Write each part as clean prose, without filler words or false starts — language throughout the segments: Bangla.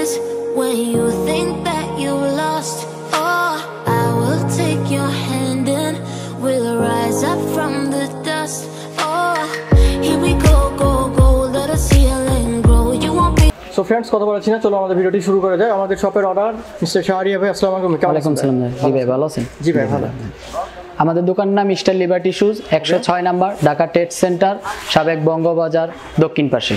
is when you think that you've lost. Oh, I will take your hand and we'll rise up from the dust. Oh, here we go, go, go, let us heal and grow. You won't be. So friends, কথা বলছি না, চলো আমাদের ভিডিওটি শুরু করে যাই। আমাদের শপের অর্ডার মিস্টার শাহরিয়া ভাই, আসসালামু আলাইকুম। ওয়ালাইকুম আসসালাম। জি ভাই, ভালো আছেন? জি ভাই, ভালো। আমাদের দোকানের নাম mister liberty shoes, 106 number, Dhaka trade centre, সাবেক বঙ্গবাজার, দক্ষিণ পাশে।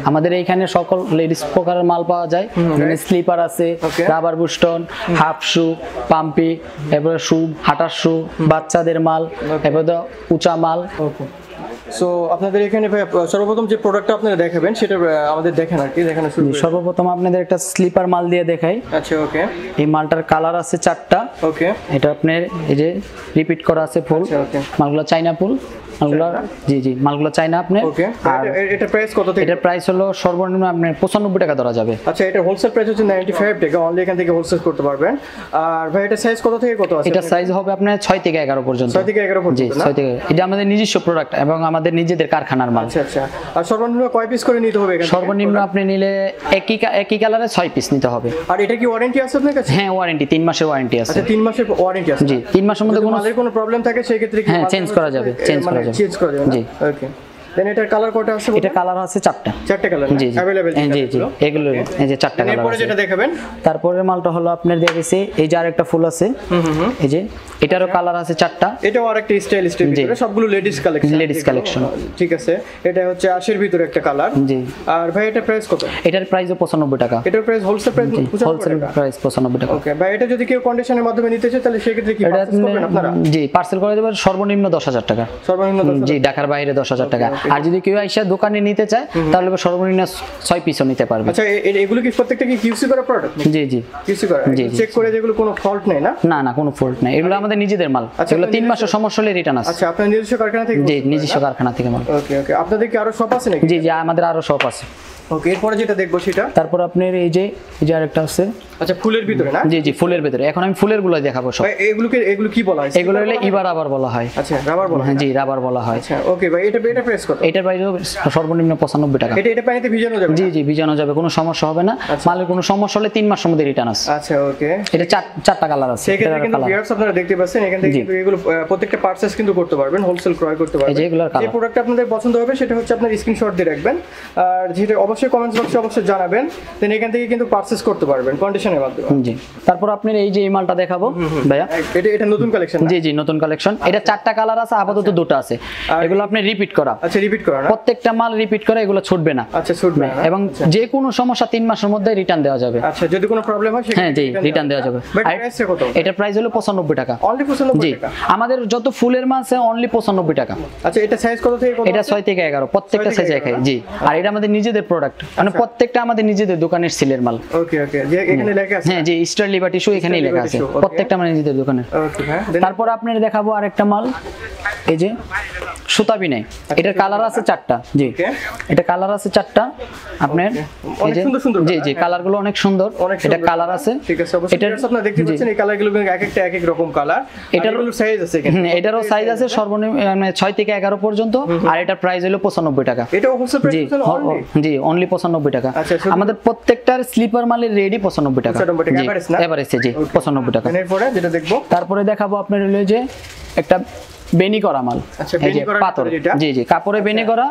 আমাদের এইখানে সকল লেডিস প্রকারের মাল পাওয়া যায়। এখানে স্লিপার আছে, রাবার বুস্টন, হাফ শু, পাম্পি, এরপরে শু, হাঁটার শু, বাচ্চাদের মাল, এরপরে উঁচা মাল। সো আপনাদের এখানে ভাই সর্বপ্রথম যে প্রোডাক্টটা আপনারা দেখাবেন সেটা আমাদের দেখেন আর কি, দেখানো শুরু করি। সর্বপ্রথম আপনাদের একটা স্লিপার মাল দিয়ে দেখাই। আচ্ছা, ওকে। এই মালটার কালার আছে 4টা। ওকে। এটা আপনার এই যে রিপিট করা আছে ফুল। ওকে। মালগুলো চাইনা ফুল, মালগুলো জি জি মালগুলো চাইনা আপনার। ওকে। আর এটা প্রাইস কত থেকে? এটার প্রাইস হলো সর্বনিম্ন আপনার 95 টাকা ধরা যাবে। আচ্ছা, এটা হোলসেল প্রাইস হচ্ছে 95 টাকা, অনলি এখান থেকে হোলসেল করতে পারবেন। আর ভাই এটা সাইজ কত থেকে কত আছে? এটা সাইজ হবে আপনার 6 থেকে 11 পর্যন্ত। 6 থেকে 11 পর্যন্ত। জি, 6 থেকে। এটা আমাদের নিজস্ব প্রোডাক্ট এবং আমাদের নিজেদের কারখানার মাল। আচ্ছা আচ্ছা। আর সর্বনিম্ন কয় পিস করে নিতে হবে এখানে? সর্বনিম্ন আপনি নিলে একই কালারে 6 পিস নিতে হবে। আর এটা কি ওয়ারেন্টি আছে আপনার কাছে? হ্যাঁ, ওয়ারেন্টি 3 মাসের ওয়ারেন্টি আছে। আচ্ছা, 3 মাসের ওয়ারেন্টি আছে। জি, 3 মাসের মধ্যে কোনো প্রবলেম থাকে সেই ক্ষেত্রে কি চেঞ্জ করা যাবে? চেঞ্জ করা যাবে। জি, ওকে। দেন এটার কালার কয়টা আছে? এটা কালার আছে 4টা। 4টা কালার জি अवेलेबल। জি জি, এগুলো এই যে 4টা কালার। এরপরে যেটা দেখাবেন, তারপরের মালটা হলো আপনার দিয়ে গেছে এই যে আরেকটা ফুল আছে। এই যে এটারও কালার আছে 4টা। এটাও আরেকটা স্টাইল ভিতরে, সবগুলো লেডিস কালেকশন। লেডিস কালেকশন, ঠিক আছে। এটা হচ্ছে 80 এর ভিতরে একটা কালার। জি। আর ভাই এটা প্রাইস কত? এটার প্রাইস 95 টাকা। এটার প্রাইস হোলসেল প্রাইস 95 টাকা। ওকে ভাই, এটা যদি কেউ কন্ডিশনের মাধ্যমে নিতে চায় তাহলে সেই ক্ষেত্রে কি পারচেজ করবেন আপনারা? জি, পার্সেল করে দেবেন সর্বনিম্ন 10,000 টাকা। সর্বনিম্ন 10,000? জি, ঢাকার বাইরে 10,000 টাকা। আর যদি কেউ আইসা দোকানে নিতে চায় তাহলে সর্বনিম্ন 6 পিসও নিতে পারবে। আচ্ছা, এগুলো কি প্রত্যেকটা কি কিউসি করা প্রোডাক্ট? জি জি, কিউসি করা। চেক করে যেগুলো কোনো ফল্ট নেই না? না না, কোনো ফল্ট নেই। এগুলো আমাদের নিজেদের মাল। এগুলো 3 মাসের সমস্যা হলে রিটার্ন আছে। আচ্ছা, আপনার নিজস্ব কারখানা থেকে? জি, নিজস্ব কারখানা থেকে মাল। ওকে ওকে। আপনাদের কি আরো শপ আছে নাকি? জি জি, আমাদের আরো শপ আছে। ওকে, এরপরে যেটা দেখবো সেটা তারপর আপনার এই যে আরেকটা আছে। আচ্ছা, ফুলের ভিতরে না? জি জি, ফুলের ভিতরে। এখন আমি ফুলের গুলো দেখাবো সব। এগুলো কি বলা হয়? এগুলো হলো ইবার রাবার বলা হয়। আচ্ছা, রাবার বলা হয়। জি, রাবার বলা হয়। আচ্ছা, ওকে ভাই, এটা প্রাইস কত? এটার প্রাইস সর্বনিম্ন 95 টাকা। এটা পানিতে ভিজানো যাবে? জি জি, ভিজানো যাবে, কোনো সমস্যা হবে না। মালের কোনো সমস্যা হলে 3 মাসের মধ্যে রিটার্ন আছে। আচ্ছা, ওকে। এটা 4টা কালার আছে। সেক্ষেত্রে কিন্তু ভিউয়ার্স আপনারা দেখতে পাচ্ছেন এখান থেকে কিন্তু এগুলো প্রত্যেকটা পারচেজ কিন্তু করতে পারবেন, হোলসেল ক্রয় করতে পারবেন। যে প্রোডাক্ট আপনাদের পছন্দ হবে সেটা হচ্ছে আপনার স্ক্রিনশট দিয়ে রাখবেন, আর যেটা অবশ্যই কমেন্টস বক্সে অবশ্যই জানাবেন। দেন এখান থেকে কিন্তু পারচেজ করতে পারবেন কন্ডিশনের মাধ্যমে। জি। তারপর আপনার এই যে এই মালটা দেখাবো ভাইয়া, এটা নতুন কালেকশন? জি জি, নতুন কালেকশন। এটা 4টা কালার আছে, আপাতত 2টা আছে। এগুলো আপনি রিপিট করা। আচ্ছা, রিপিট করা না? প্রত্যেকটা মাল রিপিট করা, এগুলো ছুটবে না। আচ্ছা, ছুটবে না। এবং যে কোনো সমস্যা 3 মাসের মধ্যে রিটার্ন দেওয়া যাবে। আচ্ছা, যদি কোনো প্রবলেম হয় হ্যাঁ জি, রিটার্ন দেওয়া যাবে। প্রাইস কত? এটার প্রাইস হলো 95 টাকা। অনলি 95 টাকা? আমাদের যত ফুলের মাল আছে অনলি 95 টাকা। আচ্ছা, এটা সাইজ কত থেকে কত? এটা 6 থেকে 11, প্রত্যেকটা সাইজ একই। জি। আর এটা আমাদের নিজেদের প্রোডাক্ট, মানে প্রত্যেকটা আমাদের নিজেদের দোকানের সিলের মাল। ওকে ওকে, যে এখানে লেখা আছে? হ্যাঁ জি, স্টার লিবার্টি শু এখানেই লেখা আছে, প্রত্যেকটা আমাদের নিজেদের দোকানের। ওকে হ্যাঁ। তারপর আপনাদের দেখাবো আরেকটা মাল, এই যে সুতা বিনাই। এটার কালার আছে 4টা। জি, এটা কালার আছে 4টা আপনার। এই যে জি জি, কালারগুলো অনেক সুন্দর। এটা কালার আছে। ঠিক আছে, অবশ্যই আপনারা দেখতে পাচ্ছেন এই কালারগুলো এক একটা এক এক রকম কালার। এটারও সাইজ আছে এখানে? এটারও সাইজ আছে সর্বনিম্ন মানে 6 থেকে 11 পর্যন্ত। আর এটার প্রাইস হলো 95 টাকা। এটা হোলসেল প্রাইস অনলি? জি, অনলি 95 টাকা। আমাদের প্রত্যেকটার স্লিপার মালের রেডি 95 টাকা। 95 টাকা এভারেজ না? এভারেজ জি, 95 টাকা। এরপরে যেটা দেখবো, তারপরে দেখাবো আপনার হলো যে একটা বেনি করা মাল। আচ্ছা, বেনি করা পাথর। জি জি, কাপড়ে বেনি করা।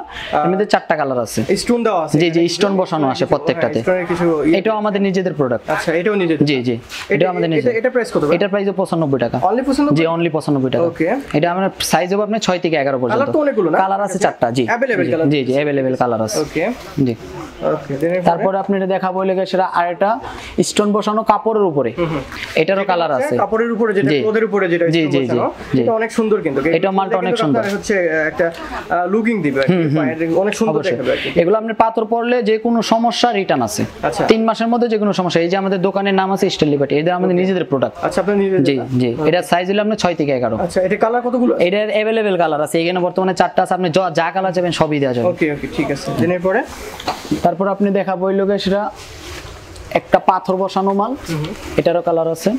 এর মধ্যে 4টা কালার আছে। স্টোন দেওয়া আছে? জি জি, স্টোন বসানো আছে প্রত্যেকটাতে। এটাও আমাদের নিজেদের প্রোডাক্ট। আচ্ছা, এটাও নিজেদের? জি জি, এটাও আমাদের নিজেদের। এটা প্রাইস কত? এটার প্রাইস 95 টাকা। অনলি 95? জি, অনলি 95 টাকা। ওকে। এটা আমরা সাইজ হবে আপনার 6 থেকে 11 পর্যন্ত। কালার তো অনেকগুলো না? কালার আছে 4টা। জি, अवेलेबल কালার? জি জি, अवेलेबल কালার আছে। ওকে জি। ওকে, তারপরে আপনারা দেখাবো লেগে সেটা আরেকটা স্টোন বসানো কাপড়ের উপরে। এটারও কালার আছে। কাপড়ের উপরে যেটা, ক্লথের উপরে যেটা জি জি জি, এটা অনেক সুন্দর কিন্তু। এটা মালটা অনেক সুন্দর, হচ্ছে একটা লুকিং দিবে, অনেক সুন্দর দেখাবে। এগুলো আপনি পাথর পরলে যে কোনো সমস্যা রিটার্ন আছে। আচ্ছা, 3 মাসের মধ্যে যে কোনো সমস্যা। এই যে আমাদের দোকানের নাম আছে স্টার লিবার্টি, এটা আমাদের নিজেদের প্রোডাক্ট। আচ্ছা, আপনাদের নিজেদের? জি জি। এটা সাইজ হলো আপনার 6 থেকে 11। আচ্ছা, এটা কালার কতগুলো? এটার अवेलेबल কালার আছে এখানে বর্তমানে 4টা আছে। আপনি যা কালার চাইবেন সবই দেওয়া যাবে। ওকে ওকে, ঠিক আছে। এর পরে তারপর আপনি দেখাবো এই লোকে সেটা একটা পাথর বসানো মাল, এটারও কালার আছে,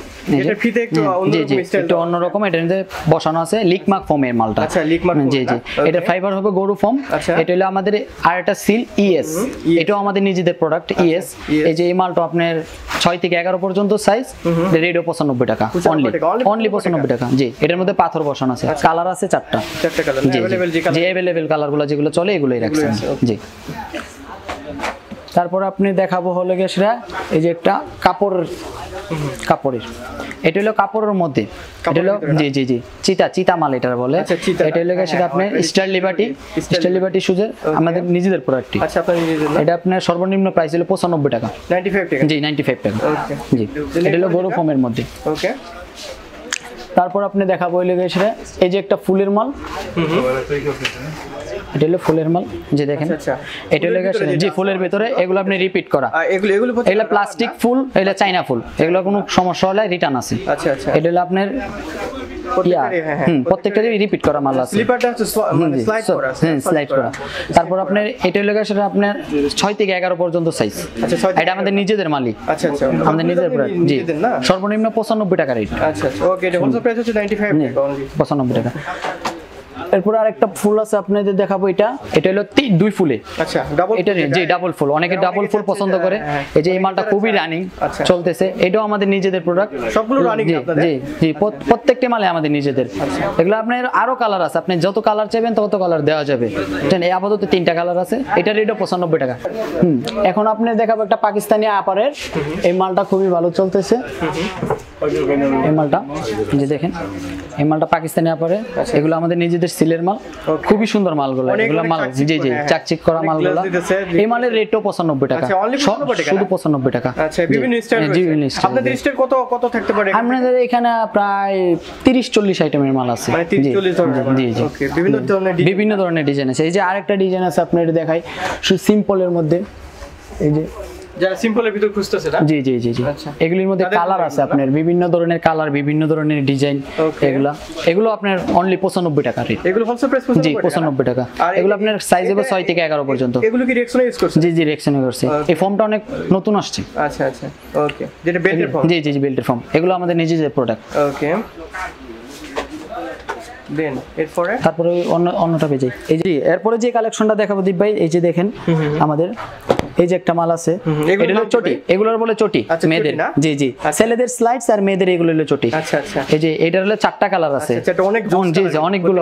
এটা ফিতে একটু অন্যরকম স্টাইল, একটু অন্যরকম, এটার মধ্যে বসানো আছে লিকমার্ক ফোমের মালটা। আচ্ছা, লিকমার্ক, জি জি, এটা ফাইবার হবে গরু ফোম। এটা হলো আমাদের আরেকটা সিল ইএস, এটাও আমাদের নিজেদের প্রোডাক্ট ইএস। এই যে এই মালটা আপনার 6 থেকে 11 পর্যন্ত সাইজ, রেডিও 95 টাকা অনলি 95 টাকা। জি, এটার মধ্যে পাথর বসানো আছে, কালার আছে 4টা কালার, যে अवेलेबल কালারগুলো যেগুলো চলে এগুলোই রাখছেন। জি, তারপর আপনি দেখাবো হলো গিয়ে সেটা এই যে একটা কাপড়ের, এটা হলো কাপড়ের মধ্যে, এটা হলো জি জি জি চিতা মাল এটা বলে। এটা হলো গিয়ে সেটা আপনার স্টাইল লিবার্টি শুজের আমাদের নিজেদের প্রোডাক্ট। আচ্ছা, আপনার নিজেদের না? এটা আপনার সর্বনিম্ন প্রাইস হলো 95 টাকা, 95 টাকা। জি 95 টাকা। ওকে, জি, এটা হলো গরু ফোমের মধ্যে। ওকে, তারপর আপনি দেখাবো হলো গিয়ে সেটা এই যে একটা ফুলের মাল, এটা হলো ফুলের মাল, যে দেখেন এটা হলো জি ফুলের ভিতরে, এগুলো আপনি রিপিট করা, এগুলো প্লাস্টিক ফুল, এগুলো চাইনা ফুল, এগুলো কোনো সমস্যা হলে রিটার্ন আছে। আচ্ছা আচ্ছা, এটা হলো আপনার প্রত্যেকটারই রিপিট করা মাল আছে, স্লিপারটা হচ্ছে স্লাইড করা। তারপর আপনার এটা হলো সেটা আপনার 6 থেকে 11 পর্যন্ত সাইজ। আচ্ছা, এটা আমাদের নিজেদের মালই। আচ্ছা আচ্ছা, আমাদের নিজেদের প্রোডাক্ট। জি, সর্বনিম্ন 95 টাকা রেট। আচ্ছা আচ্ছা, ওকে, এটা হোলসেল প্রাইস হচ্ছে 95 টাকা অনলি, 95 টাকা। এরপর আরেকটা ফুল আছে আপনাদের দেখাবো, এটা হলো 2 ফুলে। আচ্ছা, ডাবল, এটা জি ডাবল ফুল, অনেকে ডাবল ফুল পছন্দ করে। এই যে এই মালটা খুবই রানিং চলতেছে, এটাও আমাদের নিজেদের প্রোডাক্ট, সবগুলো রানিং আপনাদের? জি জি, প্রত্যেকটা মালে আমাদের নিজেদের। এগুলো আপনার আরো কালার আছে, আপনি যত কালার চাইবেন তত কালার দেওয়া যাবে। এই আপাতত 3টা কালার আছে, এটা রেটও 95 টাকা। এখন আপনি দেখাবো একটা পাকিস্তানি আপারের, এই মালটা খুবই ভালো চলতেছে। এই মালটা যে দেখেন, এই মালটা পাকিস্তানি আপারে, এগুলো আমাদের নিজেদের সিলের মাল, খুবই সুন্দর মালগুলো, এগুলো মাল জি জি চাকচিক করা মালগুলো। এই মালের রেটও 95 টাকা, শুধু 95 টাকা। আচ্ছা, বিভিন্ন স্টাইল রয়েছে আপনাদের, স্টাইল কত থাকতে পারে আমাদের এখানে? প্রায় 30-40 আইটেমের মাল আছে, মানে 30-40 ধরনের। জি জি, ওকে, বিভিন্ন ধরনের ডিজাইন আছে। এই যে আরেকটা ডিজাইন আছে আপনার দেখাই, সিম্পলের মধ্যে, এই যে যারা সিম্পলের ভিতর খুঁজতেছে না, জি জি জি জি, এগুলির মধ্যে কালার আছে আপনার, বিভিন্ন ধরনের কালার, বিভিন্ন ধরনের ডিজাইন, এগুলো আপনার অনলি 95 টাকা রেট। এগুলো হোলসেল প্রাইস জি 95 টাকা। এগুলো আপনার সাইজ হবে 6 থেকে 11 পর্যন্ত। এগুলো কি রেক্সনে ইউজ করছেন? জি জি, রেক্সনে করছে। এই ফর্মটা অনেক নতুন আসছে। আচ্ছা আচ্ছা, ওকে, যেটা বেল্টের ফর্ম। জি জি জি, বেল্টের ফর্ম, এগুলো আমাদের নিজেদের প্রোডাক্ট। ওকে, দেন এরপরে তারপরে অন্যটা পেয়ে যাই। এই যে এরপরে যে কালেকশনটা দেখাবো দীপ ভাই, এই যে দেখেন আমাদের এই যে একটা মাল আছে, এটা হলো চটি, এগুলোর বলে চটি মেয়েদের। জি জি, ছেলেদের স্লাইডস আর মেয়েদের এগুলো হলো চটি। আচ্ছা আচ্ছা, এই যে এটার হলো 4টা কালার আছে। আচ্ছা, এটা অনেক জোস, জি জি, অনেকগুলো,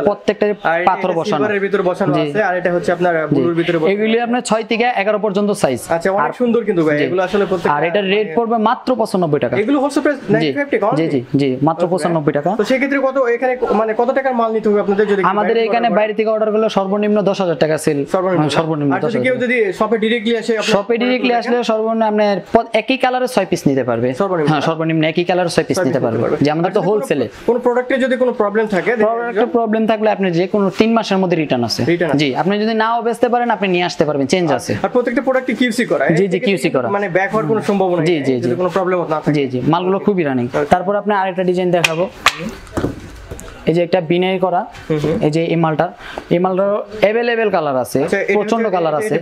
প্রত্যেকটা পাথর বসানো, সিলভারের ভিতর বসানো আছে, আর এটা হচ্ছে আপনার ব্লুর ভিতরে বসানো। এগুলি আপনার 6 থেকে 11 পর্যন্ত সাইজ। আচ্ছা, অনেক সুন্দর কিন্তু ভাই, এগুলো আসলে প্রত্যেকটা। আর এটার রেট পড়বে মাত্র 95 টাকা। এগুলো হোলসেল প্রাইস 95 টাকা। জি জি জি, মাত্র 95 টাকা। তো সেই ক্ষেত্রে কত এখানে মানে কত টাকার মাল নিতে হবে আপনাদের? যদি আমাদের এখানে বাইরে থেকে অর্ডার করলে সর্বনিম্ন 10,000 টাকা সেল, সর্বনিম্ন। আর যদি কেউ যদি শপে ডাইরেক্টলি আসে, শপে ডাইরেক্টলি আসলে সর্বনিম্ন আপনার একই কালারে 6 পিস নিতে পারবে। হ্যাঁ, সর্বনিম্ন একই কালারে 6 পিস নিতে পারবে। যে আমাদের তো হোলসেলে। কোন প্রোডাক্টে যদি কোনো প্রবলেম থাকে, প্রবলেম থাকলে আপনি যে কোনো 3 মাসের মধ্যে রিটার্ন আছে। জি, আপনি যদি নাও বেচতে পারেন আপনি নিয়ে আসতে পারবেন, চেঞ্জ আছে। আর প্রত্যেকটা প্রোডাক্টে কিউসি করা। জি জি, কিউসি করা, মানে ব্যাক হওয়ার কোনো সম্ভাবনা নেই, যদি কোনো প্রবলেম না থাকে। জি জি, মালগুলো খুবই রানিং। তারপর আপনি আরেকটা ডিজাইন দেখাবো, এই যে একটা বিনাই করা, এই যে এই মালটার अवेलेबल কালার আছে, প্রচন্ড কালার আছে।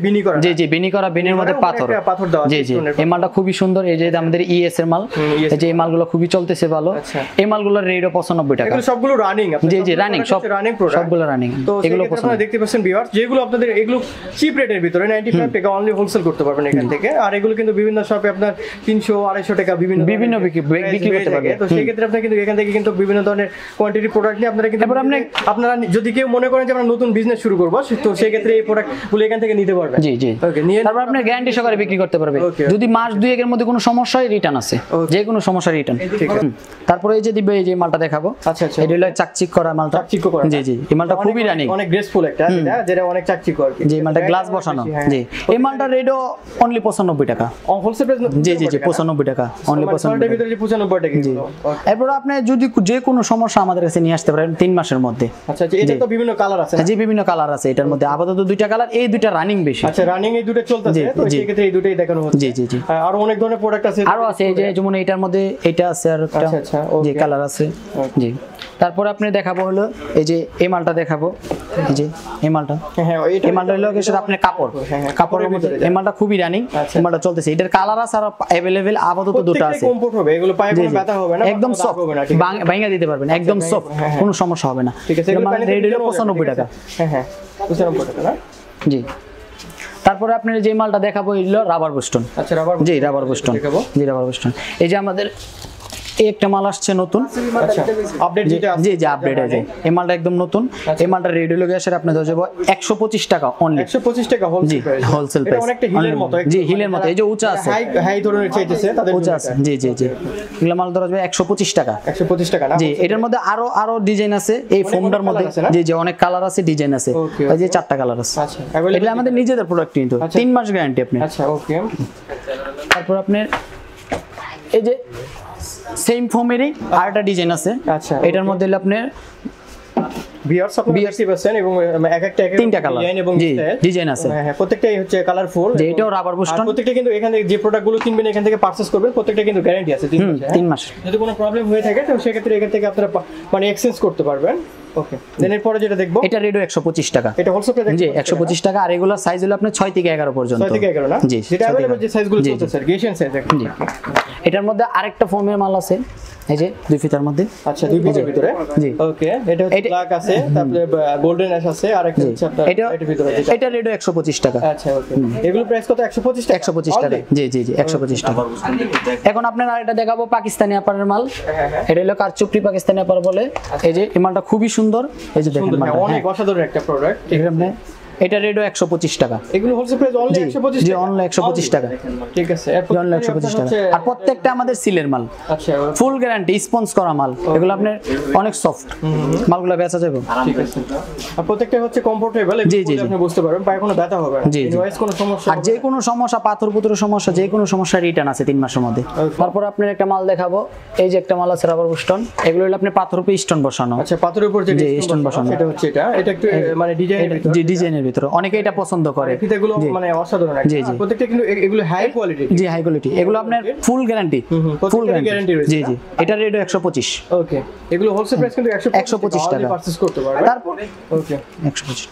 জি জি, বিনি করা, বিনের মধ্যে পাথর। জি জি, এই মালটা খুবই সুন্দর। এই যে আমাদের ইএস এর মাল, এই যে এই মালগুলো খুবই চলতেছে ভালো। এই মালগুলোর রেটও 95 টাকা। এগুলো সবগুলো রানিং। জি জি, রানিং, সব রানিং প্রোডাক্ট, সবগুলো রানিং। তো এগুলো আপনারা দেখতে পাচ্ছেন ভিউয়ার্স, যেগুলো আপনাদের এগুলো চিপ রেটের ভিতরে 95 টাকা অনলি হোলসেল করতে পারবেন এখান থেকে। আর এগুলো কিন্তু বিভিন্ন শপে আপনার 300-250 টাকা বিভিন্ন বিক্রি করতে পারবেন। তো সেই ক্ষেত্রে আপনারা কিন্তু এখান থেকে কিন্তু বিভিন্ন ধরনের কোয়ান্টিটি প্রোডাক্ট নিয়ে আপনারা কিন্তু আপনারা যদি কেউ মনে করেন যে আমরা নতুন বিজনেস শুরু করব, তো সেই ক্ষেত্রে এই প্রোডাক্টগুলো এখান থেকে নিতে পারবেন। জি জি, ওকে, নিয়ে তারপর আপনি গ্যারান্টি সহকারে বিক্রি করতে পারবেন। যদি মাস 2 এর মধ্যে কোনো সমস্যা হয় রিটার্ন আছে, যে কোনো সমস্যা রিটার্ন। ঠিক আছে। তারপরে এই যে দিবে, এই যে মালটা দেখাবো। আচ্ছা আচ্ছা, এটা হলো চাকচিক করা মালটা, চাকচিক করা। জি জি, এই মালটা খুবই রানিং, অনেক গ্রেসফুল একটা, যেটা অনেক চাকচিক আর কি। জি, মালটা গ্লাস বসানো। জি, এই মালটার রেটও অনলি 95 টাকা। Wholesale price? জি জি জি, 95 টাকা, অনলি 95 টাকা। ভিতরে যে 95 টাকা। জি, এরপর আপনি যদি যে কোনো সমস্যা আমাদের কাছে নিয়ে আসতে পারেন 3 মাসের মধ্যে। আচ্ছা এটা তো বিভিন্ন কালার আছে। জি বিভিন্ন কালার আছে এটার মধ্যে, আপাতত দুইটা কালার, এই দুইটা রানিং বেশি। আচ্ছা রানিং এই দুটো চলতেছে, তো সেই ক্ষেত্রে এই দুটোই দেখানো হচ্ছে। জি জি জি আর অনেক ধরনের প্রোডাক্ট আছে, আরো আছে এই যে যেমন এটার মধ্যে এটা আছে আর একটা যে কালার আছে। জি তারপর আপনি দেখাবো হলো এই যে এই মালটা দেখাবো, এই যে এই মালটা। হ্যাঁ এই মালটা হলো কি আপনার কাপড়, কাপড়ের মধ্যে এই মালটা খুবই রানিং, এই মালটা চলতেছে। এটার কালার আছে আর अवेलेबल আপাতত দুটো আছে। কমফোর্ট হবে, এগুলো পায়ে কোনো ব্যথা হবে না, একদম সফট, ভাঙা দিতে পারবেন, একদম সফট, কোনো সমস্যা হবে না। ঠিক আছে, এর মানে রেড হলো 95 টাকা। হ্যাঁ 95 টাকা না? জি তারপরে আপনার যে মালটা দেখাবো হলো রাবার বুস্টন। আচ্ছা রাবার, জি রাবার বুস্টন, জি রাবার বুস্টন। এই যে আমাদের এই একটা মাল আসছে নতুন, আচ্ছা আপডেট যেটা আছে, জি জি আপডেট আছে। এই মালটা একদম নতুন, এই মালটা রেড হলো গ্যাসের আপনি ধরে যাব 125 টাকা অনলি। 125 টাকা হোলসেল প্রাইস, হোলসেল প্রাইস। এটা অনেকটা হিলের মতো, জি হিলের মতো। এই যে উঁচা আছে, হাই ধরনের চাইতেছে তাদের উঁচা আছে। জি জি জি এগুলা মাল ধরা যাবে 125 টাকা। 125 টাকা না? জি এটার মধ্যে আরো ডিজাইন আছে এই ফোমটার মধ্যে। জি জি অনেক কালার আছে, ডিজাইন আছে, এই যে 4টা কালার আছে। আচ্ছা এগুলা আমাদের নিজেদের প্রোডাক্ট, কিন্তু 3 মাস গ্যারান্টি আপনি। আচ্ছা ওকে। তারপর আপনার এই যে সেম ফোমেরই আরেকটা ডিজাইন আছে। আচ্ছা এটার মধ্যে হলো আপনার ভিউয়ার্স আপনারা দেখতে পাচ্ছেন, এবং এক একটা তিনটা কালার এবং ডিজাইন আছে। হ্যাঁ প্রত্যেকটাই হচ্ছে কালারফুল। যে এটাও রাবার বুস্টন। প্রত্যেকটা কিন্তু এখান থেকে যে প্রোডাক্টগুলো কিনবেন এখান থেকে পারচেজ করবেন, প্রত্যেকটা কিন্তু গ্যারান্টি আছে 3 মাস। যদি কোনো প্রবলেম হয়ে থাকে তো সেক্ষেত্রে এখান থেকে আপনারা মানে এক্সচেঞ্জ করতে পারবেন। ওকে দেন এরপরে যেটা দেখবো, এটা রেডও 125 টাকা। এটা হোলসেল প্রাইস জি 125 টাকা। আর রেগুলার সাইজ হলো আপনার 6 থেকে 11 পর্যন্ত। 6 থেকে 11 না? জি যেটা अवेलेबल যে সাইজগুলো চলছে স্যার, গেশন সাইজ। জি এটার মধ্যে আরেকটা ফোমের মাল আছে, এই যে 2 ফিতার মধ্যে। আচ্ছা 2 পিসের ভিতরে। জি ওকে। এটা হচ্ছে ব্ল্যাক আছে, তারপরে গোল্ডেন অ্যাশ আছে, আর একটা হচ্ছে আপনার এটার ভিতরে যেটা, এটা রেডও 125 টাকা। আচ্ছা ওকে। এগুলো প্রাইস কত? 125 টাকা। 125 টাকা। জি জি জি 125 টাকা। এখন আপনারা আরেকটা দেখাবো পাকিস্তানি আপারের মাল। এটা হলো কারচুপড়ি পাকিস্তানি আপার বলে। এই যে এই মালটা খুবই সুন্দর, এই যে দেখেন মালটা অনেক অসাধারণ একটা প্রোডাক্ট। ঠিক আছে, এটা রেডও 125 টাকা। এগুলো হোলসেল প্রাইস অনলি 125 জি অনলি 125 টাকা। ঠিক আছে, অনলি 125 টাকা। আর প্রত্যেকটা আমাদের সিলের মাল। আচ্ছা ফুল গ্যারান্টি, স্পঞ্জ করা মাল। এগুলো আপনার অনেক সফট, মালগুলো বেচা যাবে। ঠিক আছে, আর প্রত্যেকটা হচ্ছে কমফোর্টেবল, এগুলো আপনি বুঝতে পারবেন, পায়ে কোনো ব্যথা হবে না, ইনওয়াইজ কোনো সমস্যা। আর যে কোনো সমস্যা, পাথর সমস্যা, যে কোনো সমস্যা রিটার্ন আছে 3 মাসের মধ্যে। তারপর আপনার একটা মাল দেখাবো, এই যে একটা মাল আছে রাবার বুস্টন। এগুলো হলো আপনি পাথর উপর স্টোন বসানো। আচ্ছা পাথরের উপর যে স্টোন বসানো, এটা হচ্ছে এটা একটু মানে ডিজাইনের ভিতরে। জি ডিজাইনের ভিতরে অনেকে এটা পছন্দ করে। ফিতাগুলো মানে অসাধারণ। জি জি প্রত্যেকটা কিন্তু এগুলো হাই কোয়ালিটি। জি হাই কোয়ালিটি। এগুলো আপনার ফুল গ্যারান্টি, ফুল গ্যারান্টি রয়েছে। জি জি এটা রেট 125। ওকে, এগুলো হোলসেল প্রাইস কিন্তু 125 টাকা পারচেজ করতে পারবেন। তারপর ওকে 125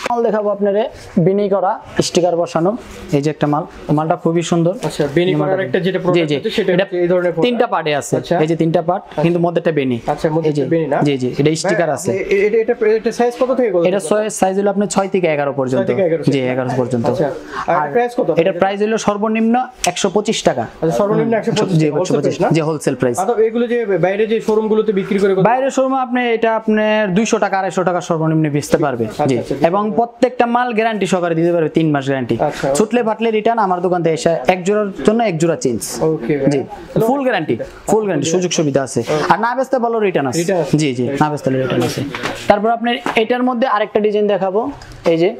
মাল দেখাবো আপনারে, বিনি করা স্টিকার বসানো। এই যে একটা মাল, মালটা খুবই সুন্দর। আচ্ছা বেনি করার একটা যেটা প্রোডাক্ট আছে সেটা এই ধরনের 3টা পার্টে আছে। এই যে 3টা পার্ট, কিন্তু মধ্যেটা বেনি। আচ্ছা মধ্যে বেনি না? জি জি এটা স্টিকার আছে। এটা সাইজ কত থেকে কত? এটা সাইজ হলো আপনার 6 থেকে 11 পর্যন্ত। জি 11 পর্যন্ত। আচ্ছা আর প্রাইস কত? এটা প্রাইস হলো সর্বনিম্ন 125 টাকা। আচ্ছা সর্বনিম্ন 125 না? জি হোলসেল প্রাইস। আর এগুলো যে বাইরে যে শোরুমগুলোতে বিক্রি করে, বাইরের শোরুমে আপনি এটা আপনার 200 টাকা 250 টাকা সর্বনিম্ন বেচতে পারবে। জি এবং প্রত্যেকটা মাল গ্যারান্টি সহকারে দিতে পারবে 3 মাস গ্যারান্টি। ছুটলে ফাটলে রিটার্ন, আমার দোকান থেকে এসে এক জোড়ার জন্য এক জোড়া চেঞ্জ। ওকে জি ফুল গ্যারান্টি, ফুল গ্যারান্টি, সুযোগ সুবিধা আছে। আর না বেচতে ভালো রিটার্ন আছে। জি জি না বেচতে রিটার্ন আছে। তারপর আপনার এটার মধ্যে আরেকটা ডিজাইন দেখাবো, এই যে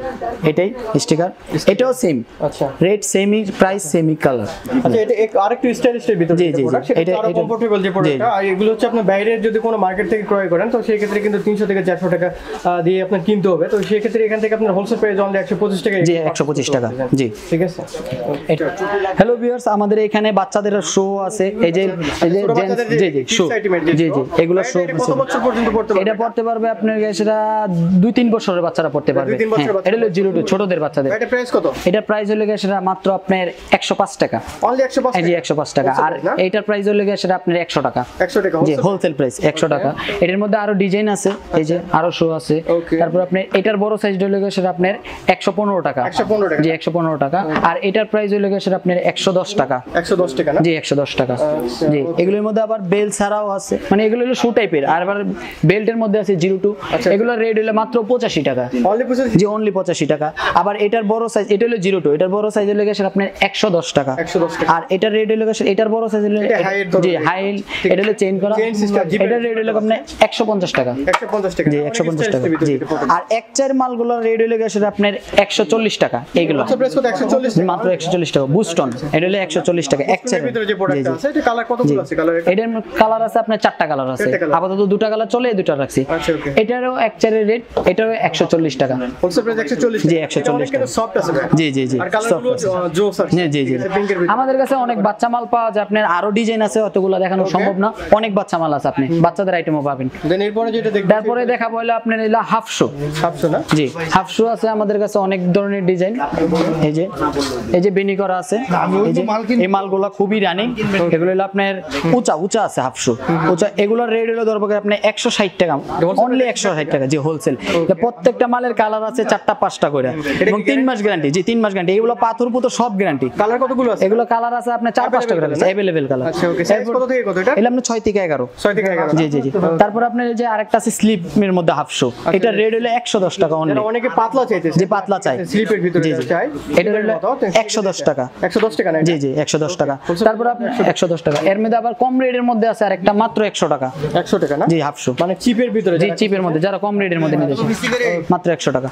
এটাই স্টিকার, এটাও সেম। আচ্ছা রেট সেমই, প্রাইস সেমই, কালার। আচ্ছা এটা আরেকটু স্টাইলিশের ভিতরে প্রোডাক্ট, সেটা আরো কমফোর্টেবল যে প্রোডাক্টটা। আর এগুলো হচ্ছে আপনি বাইরে যদি কোনো মার্কেট থেকে ক্রয় করেন তো সেই ক্ষেত্রে কিন্তু 300 থেকে 400 টাকা দিয়ে আপনার কিনতে হবে। তো সেই ক্ষেত্রে এখান থেকে আপনার হোলসেল প্রাইস অনলি 125 টাকা। জি 125 টাকা। জি ঠিক আছে। হ্যালো ভিউয়ার্স, আমাদের এখানে বাচ্চাদের শো আছে। এই যে জি জি শো, জি জি এগুলো শো। কত বছর পর্যন্ত পড়তে পারবে? এটা পড়তে পারবে আপনার সেটা 2-3 বছরের বাচ্চারা পড়তে পারবে। এটা হলো 0 to ছোটদের বাচ্চাদের। এটা প্রাইস কত? এটা প্রাইস হলো সেটা মাত্র আপনার 105 টাকা। অনলি 105 টাকা? জি 105 টাকা। আর এইটার প্রাইস হলো সেটা আপনার 100 টাকা। 100 টাকা জি হোলসেল প্রাইস 100 টাকা। এটার মধ্যে আরো ডিজাইন আছে, এই যে আরো শো আছে। তারপর আপনি এটার বড় সাইজ হলো সেটা আপনার 115 টাকা। 115 টাকা? জি 115 টাকা। আর এটার প্রাইস হলো সেটা আপনার 110 টাকা। 110 টাকা না? জি 110 টাকা। জি এগুলোর মধ্যে আবার বেল ছাড়াও আছে, মানে এগুলো হলো শু টাইপের। আর আবার বেল্টের মধ্যে আছে 0 to। এগুলো রেট হলো মাত্র 85 টাকা। অনলি 85? জি অনলি 85 টাকা। আবার এটার বড় সাইজ, এটা হলো 02, এটার বড় সাইজ হলো গেছে আপনার 110 টাকা। আর এটার রেট হলো গেছে, এটার বড় সাইজ হলো জি হাই, এটা হলো চেইন করা, এটার রেট হলো আপনার 150 টাকা। 150 টাকা জি 150 টাকা জি। আর এক চার মালগুলোর রেট হলো গেছে আপনার 140 টাকা। এইগুলো মাত্র 140 টাকা। বুস্টন এটা হলো 140 টাকা এক চার। ভিতরে যে প্রোডাক্ট আছে এটা কালার কতগুলো আছে? কালার এটার কালার আছে আপনার 4টা কালার আছে, আপাতত 2টা কালার চলে, এই দুটো রাখছি। আচ্ছা ওকে। এটারও এক চারের রেট, এটারও 140 টাকা। হোলসেল প্রাইস 140 জি 140 টাকা। সফট আছে ভাই। জি জি জি আর কালারগুলো জোস আছে। জি জি। আমাদের কাছে অনেক বাচ্চা মাল পাওয়া যায়, আপনার আরো ডিজাইন আছে, অতগুলো দেখানো সম্ভব না, অনেক বাচ্চা মাল আছে, আপনি বাচ্চাদের আইটেমও পাবেন। দেন এরপরে যেটা দেখবেন, তারপরে দেখাবো হলো আপনার এলা হাফ শু। না জি হাফ শু আছে আমাদের কাছে অনেক ধরনের ডিজাইন। এই যে বেনি করা আছে, এই মালগুলো খুবই রানিং। এগুলো হলো আপনার উঁচা আছে হাফ শু উঁচা। এগুলোর রেট হলো ধরবো আপনার 160 টাকা, অনলি 160 টাকা। জি হোলসেল। প্রত্যেকটা মালের কালার আছে 4টা 5টা করে এবং 3 মাস গ্যারান্টি। জি 3 মাস গ্যারান্টি। এগুলো পাথর পুতো সব গ্যারান্টি। কালার কতগুলো আছে? এগুলো কালার আছে আপনার 4-5টা করে আছে, अवेलेबल কালার। আচ্ছা ওকে। সাইজ কত থেকে কত এটা? এটা আপনার 6 থেকে 11। 6 থেকে 11। জি জি জি। তারপর আপনার এই যে আরেকটা আছে স্লিপের মধ্যে হাফ শু, এটা রেট হলো 110 টাকা অনলি। অনেকে পাতলা চাইতেছে। জি পাতলা চাই, স্লিপের ভিতরে চাই। এটা হলো 110 টাকা। 110 টাকা না? জি জি 110 টাকা। তারপর আপনার 110 টাকা। এর মধ্যে আবার কম রেটের মধ্যে আছে আরেকটা মাত্র 100 টাকা। 100 টাকা না? জি হাফ শু, মানে চিপের ভিতরে। জি চিপের মধ্যে, যারা কম রেটের মধ্যে নিতে চায় মাত্র 100 টাকা।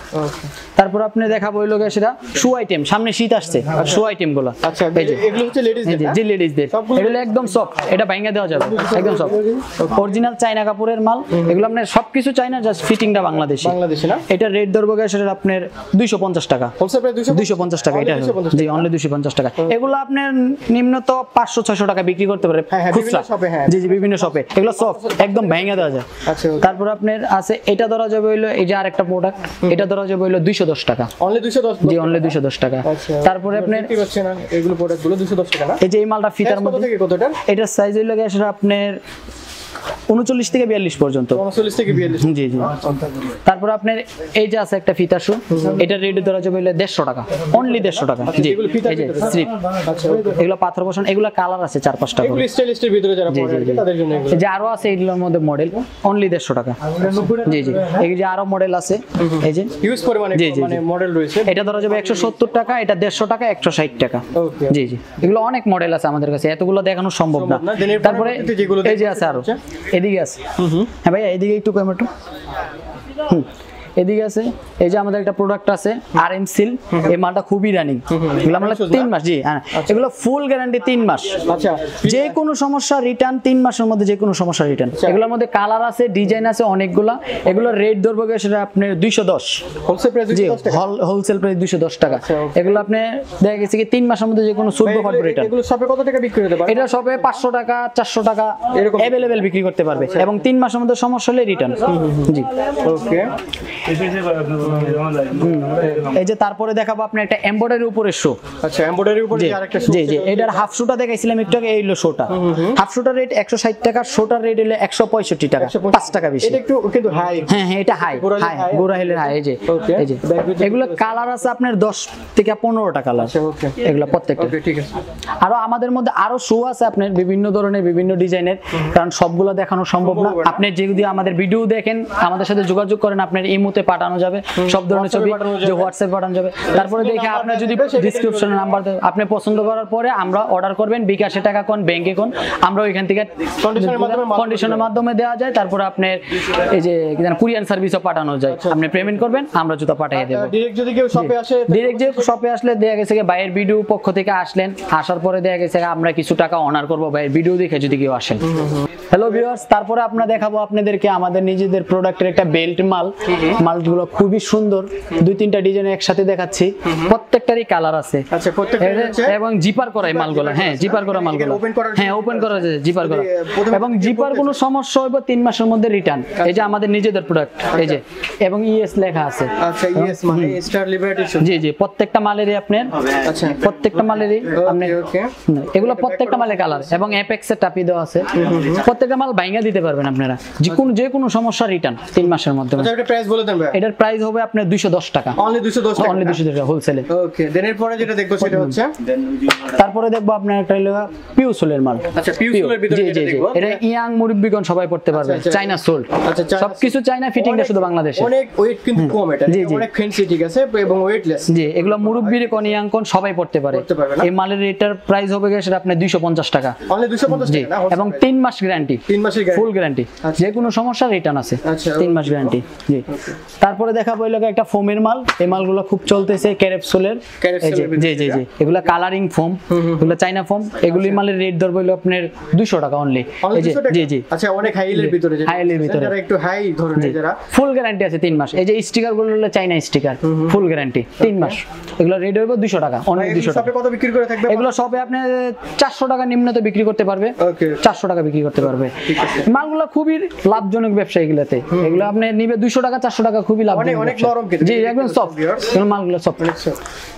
তারপর আপনি দেখাবো হলো সেটা শু আইটেম। সামনে শীত আসছে, শু আইটেম গুলো। আচ্ছা এগুলো হচ্ছে লেডিসদের। জি লেডিসদের। এটা হলো একদম সফট, এটা ভাঙা দেওয়া যাবে, একদম সফট। অরিজিনাল চায়না কাপড়ের মাল এগুলো। আপনার সবকিছু চায়না, জাস্ট ফিটিংটা বাংলাদেশি। না? এটা রেট ধরবো গেছে আপনার 250 টাকা। হোলসেল প্রাইস 250 টাকা এটা। জি অনলি 250 টাকা। এগুলো আপনার নিম্নত 500-600 টাকা বিক্রি করতে পারে খুচরা। জি জি বিভিন্ন শপে। এগুলো সফট, একদম ভাঙা দেওয়া যায়। আচ্ছা। তারপর আপনার আছে এটা ধরা যাবে হলো, এই যে আরেকটা প্রোডাক্ট, এটা ধরা যাবে হলো 210 টাকা। অনলি 210? জি অনলি 210 টাকা। তারপরে আপনার কি পাচ্ছেন না এগুলো প্রোডাক্টগুলো 210 টাকা না? এই যে এই মালটা ফিতার মধ্যে। কত থেকে কতটা? এটার সাইজ হইলো গেছে আপনার 39 থেকে 42 পর্যন্ত। 39 থেকে 42। জি জি। তারপর আপনার এই যে আছে একটা ফিতা শু, এটা রেট ধরা যাবে 150 টাকা, অনলি 150 টাকা। জি এই যে স্লিপ। আচ্ছা এগুলো পাথর বসানো, এগুলো কালার আছে 4-5টা করে। এগুলো স্টাইলিস্টের ভিতরে যারা পরে তাদের জন্য এগুলো। এই যে আরো আছে এগুলোর মধ্যে মডেল, অনলি 150 টাকা। জি জি। এই যে আরো মডেল আছে, এই যে হিউজ পরিমাণে মানে মডেল রয়েছে। এটা ধরা যাবে 170 টাকা, এটা 150 টাকা, 160 টাকা। জি জি। এগুলো অনেক মডেল আছে আমাদের কাছে, এতগুলো দেখানো সম্ভব না। তারপরে এই যে আছে আরো, এদিকে আছে। হ্যাঁ ভাইয়া এদিকে একটু ক্যামেরাটা। এদিকে আছে এই যে আমাদের একটা প্রোডাক্ট আছে RM সিল। এই মালটা খুবই রানিং। এগুলো আমরা 3 মাস। জি হ্যাঁ, এগুলো ফুল গ্যারান্টি 3 মাস। আচ্ছা যে কোনো সমস্যা রিটার্ন, 3 মাসের মধ্যে যে কোনো সমস্যা রিটার্ন। এগুলোর মধ্যে কালার আছে, ডিজাইন আছে অনেকগুলা। এগুলো রেট ধরবো সেটা আপনার 210। হোলসেল প্রাইস 210 টাকা। হোলসেল প্রাইস 210 টাকা। এগুলো আপনি দেখা গেছে কি 3 মাসের মধ্যে যে কোনো 14 ফাট রিটার্ন। এগুলো শপে কত টাকা বিক্রি করতে পারবে? এটা শপে 500 টাকা 400 টাকা এরকম अवेलेबल বিক্রি করতে পারবে এবং 3 মাসের মধ্যে সমস্যা হলে রিটার্ন। জি ওকে। এই যে তারপরে দেখাবো আপনি একটা এমব্রয়ডারির উপরে শো। আচ্ছা এমব্রয়ডারির উপরে আরেকটা শো। জি জি। এটার হাফ শোটা দেখাইছিলাম একটু আগে, এই হলো শোটা। হাফ শোটার রেট 160 টাকা, শোটার রেট হলো 165 টাকা, 5 টাকা বেশি। এটা একটু কিন্তু হাই। হ্যাঁ হ্যাঁ এটা হাই, গোড়া হেলের হাই। এই যে এই যে এগুলো কালার আছে আপনার 10 থেকে 15টা কালার। আচ্ছা ওকে। এগুলো প্রত্যেকটা। ওকে ঠিক আছে। আরো আমাদের মধ্যে আরো শো আছে আপনার বিভিন্ন ধরনের, বিভিন্ন ডিজাইনের, কারণ সবগুলো দেখানো সম্ভব না। আপনি যদি আমাদের ভিডিও দেখেন, আমাদের সাথে যোগাযোগ করেন, আপনার ইমোতে পাঠানো যাবে, সব ধরনের ছবি যে হোয়াটসঅ্যাপ পাঠানো যাবে। তারপরে দেখে আপনার যদি ডেসক্রিপশনে নাম্বার দেন, আপনি পছন্দ করার পরে আমরা অর্ডার করবেন, বিকাশে টাকা কোন ব্যাংকে কোন, আমরা ওইখান থেকে কন্ডিশনের মাধ্যমে দেওয়া যায়। তারপরে আপনার এই যে কুরিয়ার সার্ভিসও পাঠানো যায়, আপনি পেমেন্ট করবেন, আমরা জুতা পাঠিয়ে দেব। ডাইরেক্ট যদি কেউ শপে আসে, ডাইরেক্ট যে শপে আসলে দেখা গেছে বাইরের ভিডিও পক্ষ থেকে আসলেন, আসার পরে দেখা গেছে আমরা কিছু টাকা অনার করব বাইরের ভিডিও দেখে যদি কেউ আসেন। হ্যালো ভিউয়ার্স, তারপরে আপনারা দেখাবো আপনাদেরকে আমাদের নিজেদের প্রোডাক্টের একটা বেল্ট মাল। মালগুলো খুবই সুন্দর, 2-3টা ডিজাইন একসাথে দেখাচ্ছি, প্রত্যেকটারই কালার আছে। আচ্ছা প্রত্যেকটা এবং জিপার করা এই মালগুলো। হ্যাঁ জিপার করা মালগুলো। হ্যাঁ ওপেন করা যায়, জিপার করা। এবং জিপার কোনো সমস্যা হইব 3 মাসের মধ্যে রিটার্ন। এই যে আমাদের নিজেদের প্রোডাক্ট, এই যে এবং ইএস লেখা আছে। আচ্ছা ইএস মানে স্টার লিবার্টি শু। জি জি প্রত্যেকটা মালেরই আপনার। আচ্ছা প্রত্যেকটা মালেরই আপনি ওকে। এগুলো প্রত্যেকটা মালের কালার এবং অ্যাপেক্স এর টাপি দেওয়া আছে। প্রত্যেকটা মাল ভাঙা দিতে পারবেন আপনারা, যে কোনো সমস্যা রিটার্ন 3 মাসের মধ্যে। আচ্ছা এটা প্রাইস বলে দেন ভাই। এটার প্রাইস হবে আপনার 210 টাকা। অনলি 210 টাকা। অনলি 210 টাকা হোলসেলে। ওকে দেন এরপরে যেটা দেখবো সেটা হচ্ছে তারপরে দেখবো আপনার একটা হলো পিউ সোলের মাল। আচ্ছা পিউ সোলের ভিতরে যেটা দেখবো এটা ইয়াং মুরব্বিগণ সবাই পড়তে পারবে, চাইনা সোল। আচ্ছা সবকিছু চাইনা, ফিটিংটা শুধু বাংলাদেশে। অনেক ওয়েট কিন্তু কম, এটা অনেক ফ্যান্সি ঠিক আছে এবং ওয়েটলেস। জি এগুলো মুরব্বির কোন ইয়াং কোন সবাই পড়তে পারে। এই মালের রেটার প্রাইস হবে গিয়ে সেটা আপনার 250 টাকা, অনলি 250 টাকা না, এবং 3 মাস গ্যারান্টি, 3 মাসের গ্যারান্টি, ফুল গ্যারান্টি, যে কোনো সমস্যা রিটার্ন আছে। 3 মাস গ্যারান্টি। জি তারপরে দেখাবো এই একটা ফোমের মাল। এই মালগুলো খুব চলতেছে ক্যারেপসোলের। জি জি জি এগুলা কালারিং ফোম, এগুলো চাইনা ফোম। এগুলি মালের রেট ধরবো হলো আপনার 200 টাকা অনলি। এই যে জি জি আচ্ছা অনেক হাই এর ভিতরে, হাই এর ভিতরে যারা একটু হাই ধরনের, যারা ফুল গ্যারান্টি আছে 3 মাস। এই যে স্টিকার গুলো হলো চাইনা স্টিকার, ফুল গ্যারান্টি 3 মাস। এগুলো রেট হবে 200 টাকা, অনলি 200 টাকা। কত বিক্রি করে থাকবে এগুলো সবে আপনি 400 টাকা নিম্নতে বিক্রি করতে পারবে। ওকে 400 টাকা বিক্রি করতে পারবে। মালগুলো খুবই লাভজনক ব্যবসা এগুলাতে। এগুলো আপনি নিবে 200 টাকা 400 টাকা, খুবই লাভজনক। অনেক নরম কিন্তু, জি একদম সফট, এগুলো মালগুলো সফট।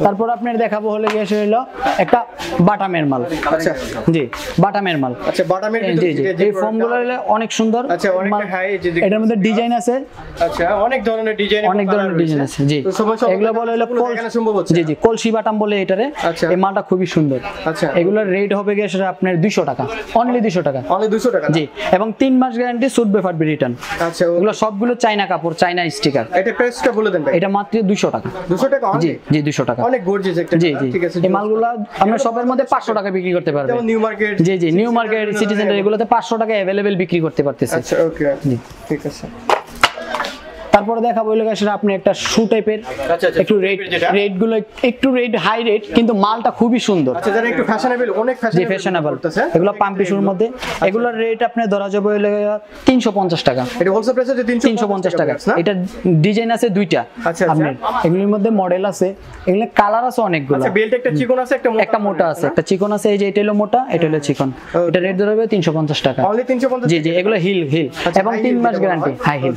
তারপর আপনার দেখাবো হলো গিয়ে হলো একটা বাটামের মাল। আচ্ছা জি বাটামের মাল। আচ্ছা বাটামের জি জি এই ফোমগুলো হলো অনেক সুন্দর। আচ্ছা অনেক হাই, এটার মধ্যে ডিজাইন আছে। আচ্ছা অনেক ধরনের ডিজাইন, অনেক ধরনের ডিজাইন আছে। জি এগুলো বলে হলো জি জি কলসি বাটাম বলে এটারে। এই মালটা খুবই সুন্দর। আচ্ছা এগুলোর রেট হবে গিয়ে সেটা আপনার 200 টাকা, অনলি 200 টাকা, অনলি 200 টাকা। জি এবং 3 মাস গ্যারান্টি, সুট বেফার রিটার্ন। আচ্ছা এগুলো সবগুলো চাইনা কাপড়, চাইনা স্টিকার। এটা প্রাইসটা বলে দেন ভাই। এটা মাত্র 200 টাকা। 200 টাকা অনলি? জি জি 200 টাকা। অনেক গর্জিয়াস একটা। জি জি ঠিক আছে। এই মালগুলো আমরা সবের মধ্যে 500 টাকা বিক্রি করতে পারবে। যেমন নিউ মার্কেট, জি জি নিউ মার্কেট, সিটি সেন্টার, এগুলোতে 500 টাকা अवेलेबल বিক্রি করতে পারতেছে। আচ্ছা ওকে জি ঠিক আছে। তারপরে দেখাবো হলো সেটা আপনি একটা শু টাইপের, একটু রেট গুলো একটু রেট হাই রেট, কিন্তু মালটা খুবই সুন্দর। আচ্ছা যারা একটু ফ্যাশনেবল, অনেক ফ্যাশনেবল করতেছে, এগুলো পাম্পি শুর মধ্যে। এগুলোর রেট আপনি ধরা যাবে হলো 350 টাকা। এটা হোলসেল প্রাইস আছে 350 টাকা। এটা ডিজাইন আছে দুইটা। আচ্ছা আপনার এগুলোর মধ্যে মডেল আছে, এগুলো কালার আছে অনেকগুলো। আচ্ছা বেল্ট একটা চিকন আছে, একটা মোটা আছে, একটা চিকন আছে। এই যে এটা হলো মোটা, এটা হলো চিকন। এটা রেট ধরা হবে 350 টাকা, অনলি 350। জি জি এগুলো হিল এবং 3 মাস গ্যারান্টি, হাই হিল।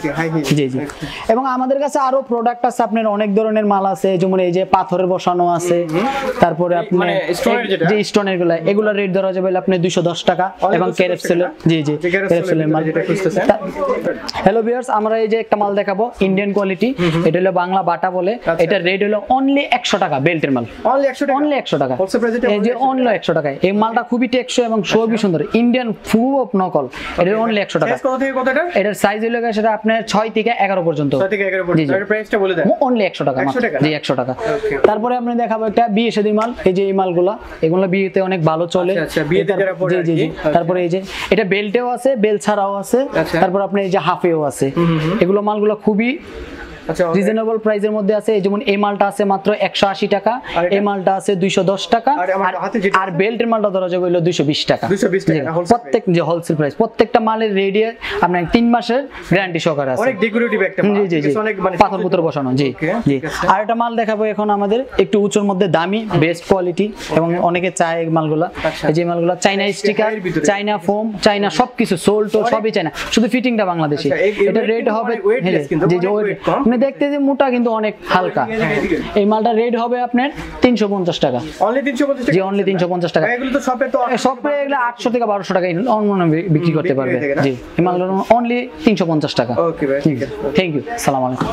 জি জি এবং আমাদের কাছে আরো প্রোডাক্ট আছে আপনার, অনেক ধরনের মাল আছে। যেমন এই যে পাথরের বসানো আছে, তারপরে আপনি যে স্টোনের গুলো, এগুলো রেট ধরা যাবে আপনি 210 টাকা। এবং ক্যারেপসেলের, জি জি ক্যারেপসেলের মাল যেটা খুঁজতেছেন। হ্যালো ভিউয়ার্স, আমরা এই যে একটা মাল দেখাবো ইন্ডিয়ান কোয়ালিটি। এটা হলো বাংলা বাটা বলে। এটা রেট হলো অনলি 100 টাকা, বেল্টের মাল অনলি 100 টাকা, অনলি 100 টাকা। এই যে অনলি 100 টাকায় এই মালটা খুবই টেকসই এবং খুবই সুন্দর, ইন্ডিয়ান ফুল অফ নকল। এটা অনলি 100 টাকা। কত থেকে কত এটা? এটার সাইজ হলো সেটা আপনার 6 থেকে 11 পর্যন্ত। 6 থেকে 11 পর্যন্ত। এর প্রাইসটা বলে দেন। অনলি 100 টাকা মাত্র। জি 100 টাকা। তারপরে আপনি দেখাবো একটা বিয়ে শাদী মাল। এই যে এই মালগুলা, এগুলো বিয়েতে অনেক ভালো চলে। আচ্ছা বিয়েতে যারা পরে। জি জি। তারপরে এই যে এটা বেল্টেও আছে, বেল ছাড়াও আছে। তারপর আপনি এই যে হাফেও আছে। এগুলো মালগুলো খুবই রিজনেবল প্রাইসের মধ্যে আছে। যেমন এই মালটা আছে মাত্র 180 টাকা, এই মালটা আছে 210 টাকা, আর বেল্টের মালটা ধরা যাবে হলো 220 টাকা। 220 টাকা প্রত্যেক যে হোলসেল প্রাইস। প্রত্যেকটা মালের রেডি আপনার 3 মাসের গ্যারান্টি সহকারে আছে। অনেক ডেকোরেটিভ একটা মাল। জি জি অনেক পাথর পুত্র বসানো। জি জি। আর একটা মাল দেখাবো এখন আমাদের একটু উঁচুর মধ্যে, দামি, বেস্ট কোয়ালিটি এবং অনেকে চায় এই মালগুলা। এই যে মালগুলা চাইনা স্টিকার, চাইনা ফোম, চাইনা সবকিছু, সোল টো সবই চাইনা, শুধু ফিটিংটা বাংলাদেশি। এটা রেট হবে জি জি আপনি দেখতে যে মোটা কিন্তু অনেক হালকা। এই মালটা রেট হবে আপনার 350 টাকা, অনলি 350 টাকা। জি অনলি 350 টাকা। এগুলো তো শপে তো শপে এগুলো 800 থেকে 1200 টাকা অনলাইনে বিক্রি করতে পারবে। জি এই মালগুলো অনলি 350 টাকা। ওকে ভাই ঠিক আছে, থ্যাংক ইউ, আসসালামু আলাইকুম।